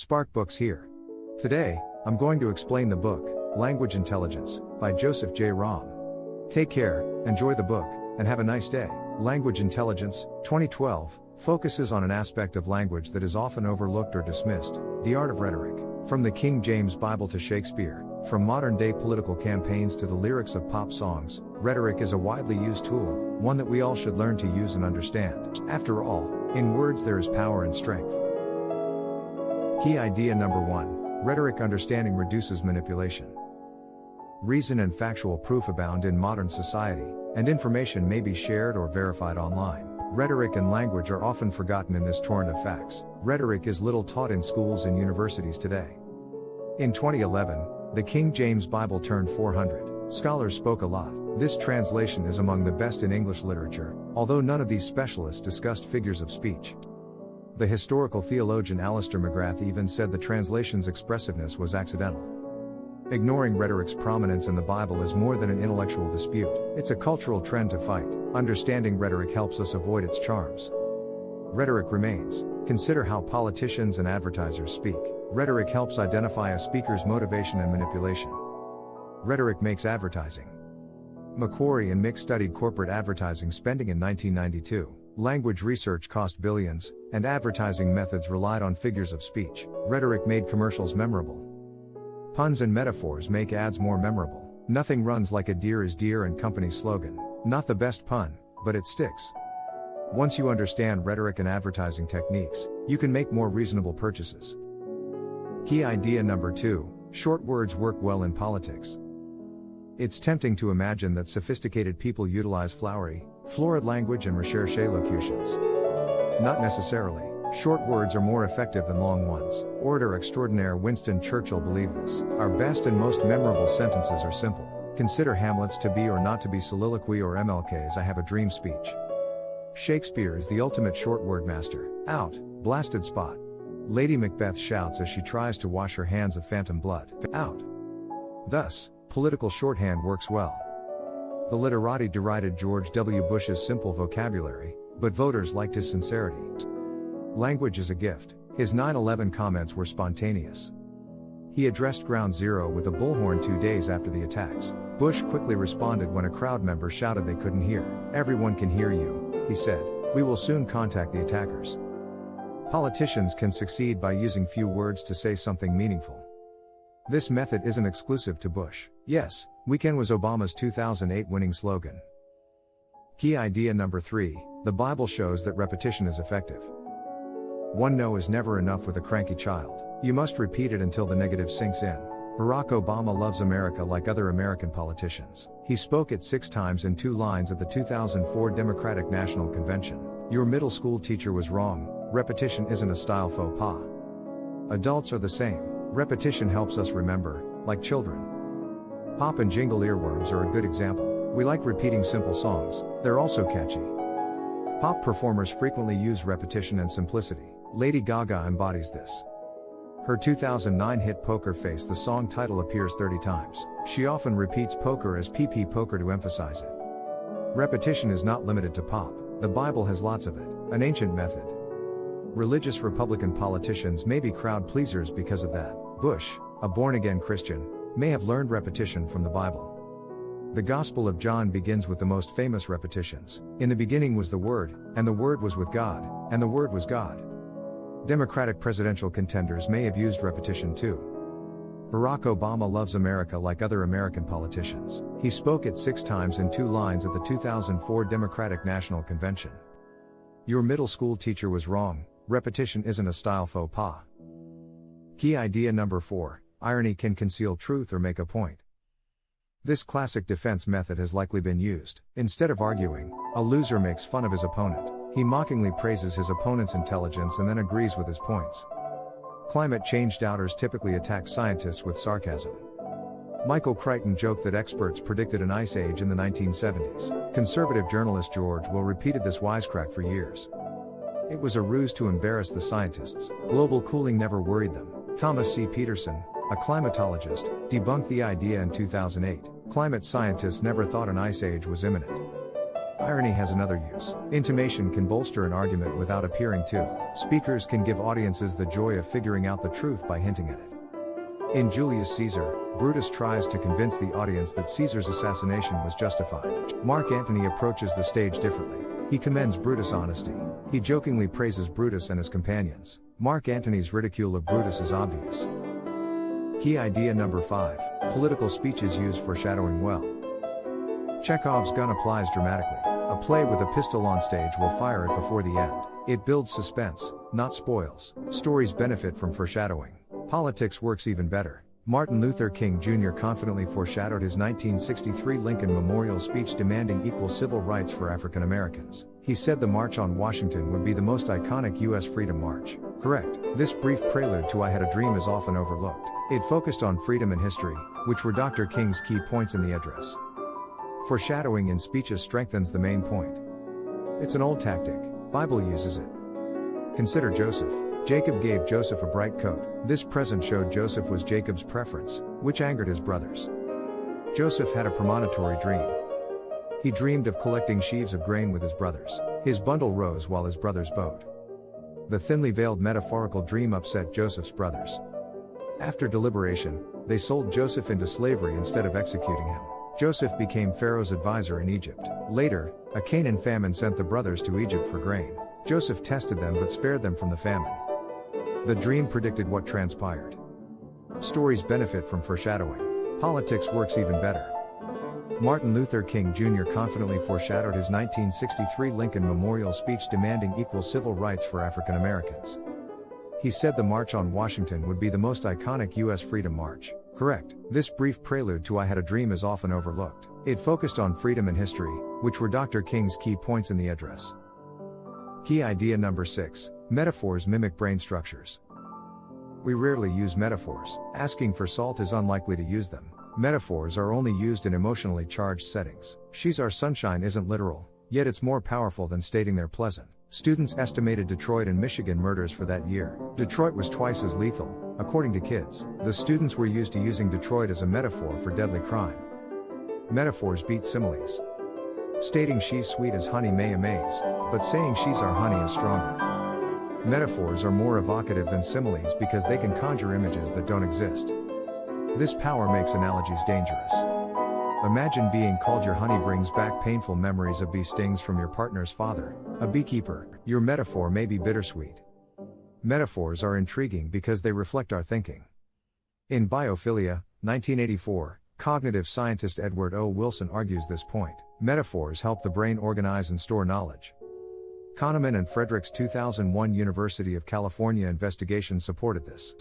Spark Books here. Today, I'm going to explain the book, Language Intelligence, by Joseph J. Romm. Take care, enjoy the book, and have a nice day. Language Intelligence, 2012, focuses on an aspect of language that is often overlooked or dismissed, the art of rhetoric. From the King James Bible to Shakespeare, from modern-day political campaigns to the lyrics of pop songs, rhetoric is a widely used tool, one that we all should learn to use and understand. After all, in words there is power and strength. Key idea number 1. Rhetoric understanding reduces manipulation. Reason and factual proof abound in modern society, and information may be shared or verified online. Rhetoric and language are often forgotten in this torrent of facts. Rhetoric is little taught in schools and universities today. In 2011, the King James Bible turned 400. Scholars spoke a lot. This translation is among the best in English literature, although none of these specialists discussed figures of speech. The historical theologian Alistair McGrath even said the translation's expressiveness was accidental. Ignoring rhetoric's prominence in the Bible is more than an intellectual dispute, it's a cultural trend to fight. Understanding rhetoric helps us avoid its charms. Rhetoric remains. Consider how politicians and advertisers speak. Rhetoric helps identify a speaker's motivation and manipulation. Rhetoric makes advertising. Macquarie and Mick studied corporate advertising spending in 1992. Language research cost billions, and advertising methods relied on figures of speech. Rhetoric made commercials memorable. Puns and metaphors make ads more memorable. Nothing runs like a deer is Deere and Company's slogan. Not the best pun, but it sticks. Once you understand rhetoric and advertising techniques, you can make more reasonable purchases. Key idea number 2. Short words work well in politics. It's tempting to imagine that sophisticated people utilize flowery, florid language and recherche locutions. Not necessarily. Short words are more effective than long ones. Orator extraordinaire Winston Churchill believed this. Our best and most memorable sentences are simple. Consider Hamlet's to be or not to be soliloquy or MLK's I have a dream speech. Shakespeare is the ultimate short word master. Out, blasted spot. Lady Macbeth shouts as she tries to wash her hands of phantom blood. Out. Thus, political shorthand works well. The literati derided George W. Bush's simple vocabulary, but voters liked his sincerity. Language is a gift. His 9/11 comments were spontaneous. He addressed Ground Zero with a bullhorn 2 days after the attacks. Bush quickly responded when a crowd member shouted they couldn't hear. Everyone can hear you, he said. We will soon contact the attackers. Politicians can succeed by using few words to say something meaningful. This method isn't exclusive to Bush. Yes, we can was Obama's 2008 winning slogan. Key idea number 3. The Bible shows that repetition is effective. One no is never enough with a cranky child. You must repeat it until the negative sinks in. Barack Obama loves America like other American politicians. He spoke it 6 times in 2 lines at the 2004 Democratic National Convention. Your middle school teacher was wrong. Repetition isn't a style faux pas. Adults are the same. Repetition helps us remember, like children. Pop and jingle earworms are a good example. We like repeating simple songs. They're also catchy. Pop performers frequently use repetition and simplicity. Lady Gaga embodies this. Her 2009 hit Poker Face, the song title, appears 30 times. She often repeats poker as PP poker to emphasize it. Repetition is not limited to pop. The Bible has lots of it, an ancient method. Religious Republican politicians may be crowd pleasers because of that. Bush, a born-again Christian, may have learned repetition from the Bible. The Gospel of John begins with the most famous repetitions. In the beginning was the Word, and the Word was with God, and the Word was God. Democratic presidential contenders may have used repetition too. Barack Obama loves America like other American politicians. He spoke it 6 times in 2 lines at the 2004 Democratic National Convention. Your middle school teacher was wrong. Repetition isn't a style faux pas. Key idea number 4. Irony can conceal truth or make a point. This classic defense method has likely been used. Instead of arguing, a loser makes fun of his opponent. He mockingly praises his opponent's intelligence and then agrees with his points. Climate change doubters typically attack scientists with sarcasm. Michael Crichton joked that experts predicted an ice age in the 1970s. Conservative journalist George Will repeated this wisecrack for years. It was a ruse to embarrass the scientists. Global cooling never worried them. Thomas C. Peterson, a climatologist, debunked the idea in 2008. Climate scientists never thought an ice age was imminent. Irony has another use. Intimation can bolster an argument without appearing to. Speakers can give audiences the joy of figuring out the truth by hinting at it. In Julius Caesar, Brutus tries to convince the audience that Caesar's assassination was justified. Mark Antony approaches the stage differently. He commends Brutus' honesty. He jokingly praises Brutus and his companions. Mark Antony's ridicule of Brutus is obvious. Key idea number 5. Political speeches use foreshadowing well. Chekhov's gun applies dramatically. A play with a pistol on stage will fire it before the end. It builds suspense, not spoils. Stories benefit from foreshadowing. Politics works even better. Martin Luther King Jr. confidently foreshadowed his 1963 Lincoln Memorial speech demanding equal civil rights for African Americans. He said the March on Washington would be the most iconic U.S. freedom march. Correct. This brief prelude to I Had a Dream is often overlooked. It focused on freedom and history, which were Dr. King's key points in the address. Foreshadowing in speeches strengthens the main point. It's an old tactic. Bible uses it. Consider Joseph. Jacob gave Joseph a bright coat. This present showed Joseph was Jacob's preference, which angered his brothers. Joseph had a premonitory dream. He dreamed of collecting sheaves of grain with his brothers. His bundle rose while his brothers bowed. The thinly veiled metaphorical dream upset Joseph's brothers. After deliberation, they sold Joseph into slavery instead of executing him. Joseph became Pharaoh's advisor in Egypt. Later, a Canaan famine sent the brothers to Egypt for grain. Joseph tested them but spared them from the famine. The dream predicted what transpired. Stories benefit from foreshadowing. Politics works even better. Martin Luther King Jr. confidently foreshadowed his 1963 Lincoln Memorial speech demanding equal civil rights for African Americans. He said the March on Washington would be the most iconic U.S. freedom march. Correct. This brief prelude to I Had a Dream is often overlooked. It focused on freedom and history, which were Dr. King's key points in the address. Key idea number 6. Metaphors mimic brain structures. We rarely use metaphors. Asking for salt is unlikely to use them. Metaphors are only used in emotionally charged settings. She's our sunshine isn't literal, yet it's more powerful than stating they're pleasant. Students estimated Detroit and Michigan murders for that year. Detroit was twice as lethal, according to kids. The students were used to using Detroit as a metaphor for deadly crime. Metaphors beat similes. Stating she's sweet as honey may amaze, but saying she's our honey is stronger. Metaphors are more evocative than similes because they can conjure images that don't exist. This power makes analogies dangerous. Imagine being called your honey brings back painful memories of bee stings from your partner's father, a beekeeper. Your metaphor may be bittersweet. Metaphors are intriguing because they reflect our thinking. In Biophilia, 1984, cognitive scientist Edward O. Wilson argues this point. Metaphors help the brain organize and store knowledge. Kahneman and Frederick's 2001 University of California investigation supported this.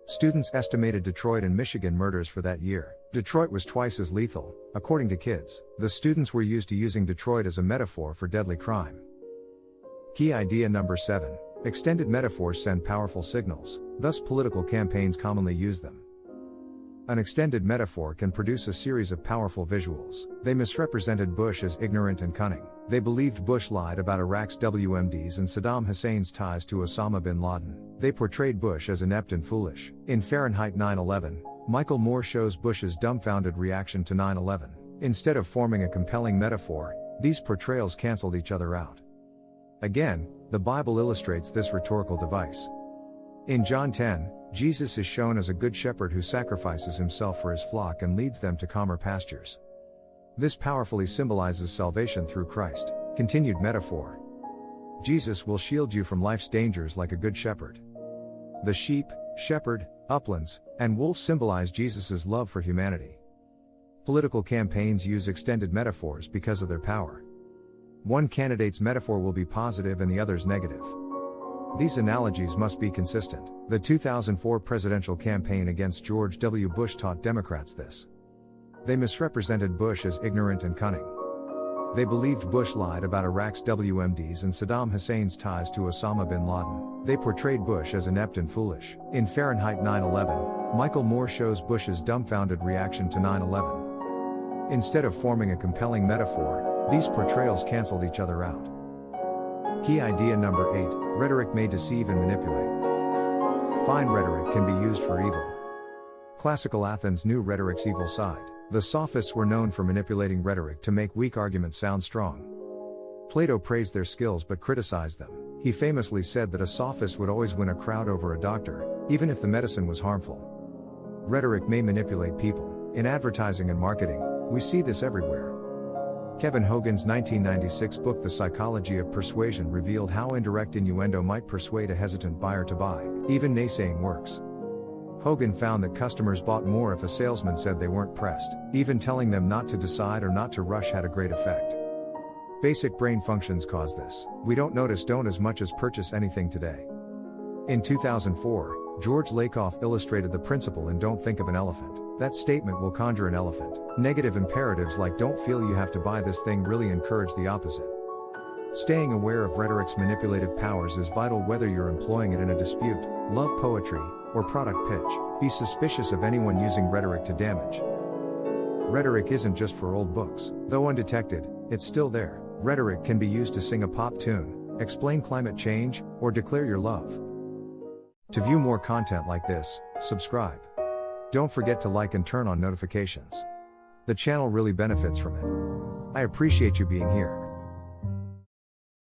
Students estimated Detroit and Michigan murders for that year. Detroit was twice as lethal, according to kids. The students were used to using Detroit as a metaphor for deadly crime. Key idea number 7. Extended metaphors send powerful signals, thus political campaigns commonly use them. An extended metaphor can produce a series of powerful visuals. They misrepresented Bush as ignorant and cunning. They believed Bush lied about Iraq's WMDs and Saddam Hussein's ties to Osama bin Laden. They portrayed Bush as inept and foolish. In Fahrenheit 9/11, Michael Moore shows Bush's dumbfounded reaction to 9/11. Instead of forming a compelling metaphor, these portrayals canceled each other out. Again, the Bible illustrates this rhetorical device. In John 10, Jesus is shown as a good shepherd who sacrifices himself for his flock and leads them to calmer pastures. This powerfully symbolizes salvation through Christ. Continued metaphor. Jesus will shield you from life's dangers like a good shepherd. The sheep, shepherd, uplands, and wolf symbolize Jesus' love for humanity. Political campaigns use extended metaphors because of their power. One candidate's metaphor will be positive and the other's negative. These analogies must be consistent. The 2004 presidential campaign against George W. Bush taught Democrats this. They misrepresented Bush as ignorant and cunning. They believed Bush lied about Iraq's WMDs and Saddam Hussein's ties to Osama bin Laden. They portrayed Bush as inept and foolish. In Fahrenheit 9/11, Michael Moore shows Bush's dumbfounded reaction to 9/11. Instead of forming a compelling metaphor, these portrayals canceled each other out. Key idea number 8. Rhetoric may deceive and manipulate. Fine rhetoric can be used for evil. Classical Athens knew rhetoric's evil side. The sophists were known for manipulating rhetoric to make weak arguments sound strong. Plato praised their skills but criticized them. He famously said that a sophist would always win a crowd over a doctor, even if the medicine was harmful. Rhetoric may manipulate people. In advertising and marketing, we see this everywhere. Kevin Hogan's 1996 book The Psychology of Persuasion revealed how indirect innuendo might persuade a hesitant buyer to buy. Even naysaying works. Hogan found that customers bought more if a salesman said they weren't pressed. Even telling them not to decide or not to rush had a great effect. Basic brain functions cause this. We don't as much as purchase anything today. In 2004, George Lakoff illustrated the principle in Don't Think of an Elephant. That statement will conjure an elephant. Negative imperatives like don't feel you have to buy this thing really encourage the opposite. Staying aware of rhetoric's manipulative powers is vital whether you're employing it in a dispute, love poetry, or product pitch. Be suspicious of anyone using rhetoric to damage. Rhetoric isn't just for old books. Though undetected, it's still there. Rhetoric can be used to sing a pop tune, explain climate change, or declare your love. To view more content like this, subscribe. Don't forget to like and turn on notifications. The channel really benefits from it. I appreciate you being here.